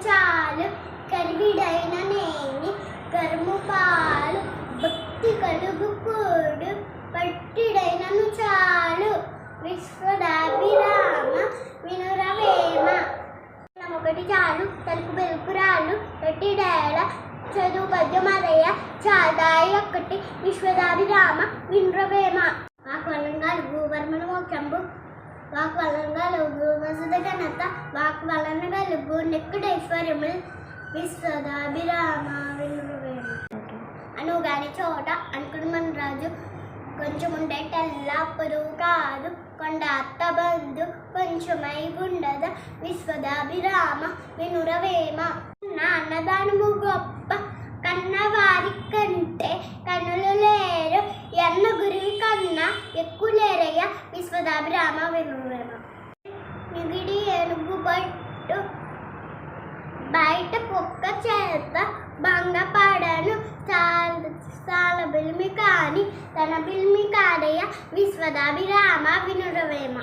చాలు కరివిడైన నేని కర్ము పాలు భక్తి కలుగుకోడు పట్టిడైనను చాలు విశ్వదాభిరామ వినురవేమ. ఒకటి చాలు తలుపు వెలుపురాలు పెట్టిడేళ చదువు పద్యమదయ్య చాదాయి ఒక్కటి విశ్వదాభిరామ వినురవేమ. వాక్ వలంగాలు భూవర్మను మోక్షంబు వాక్ వలంగాలు వసుద ఘనత వాక్ వలనగలుగు నెక్కుడైశ్వర్యములు విశ్వదాభిరామ వినురవేమ. అనుగాని చోట అనుకుడు మన రాజు కొంచెం ఉండేటెల్లప్పుడు కాదు కొండ అత్త బంధు కొంచెమై ఉండద విశ్వదాభిరామ వినురవేమ. నా అన్నదానము గొప్ప కన్నవారి కంటే కన్నులు లేరు ఎన్న గురువి కన్నా ఎక్కువ లేరయ్య విశ్వదాభిరామ వినురవేమ. నిగిడి ఏనుగు బట్టు బయట కుక్క చేత భంగపడను సాల బిల్మి కాని తన బిల్మి కాదయ్య విశ్వదాభిరామ వినురవేమ.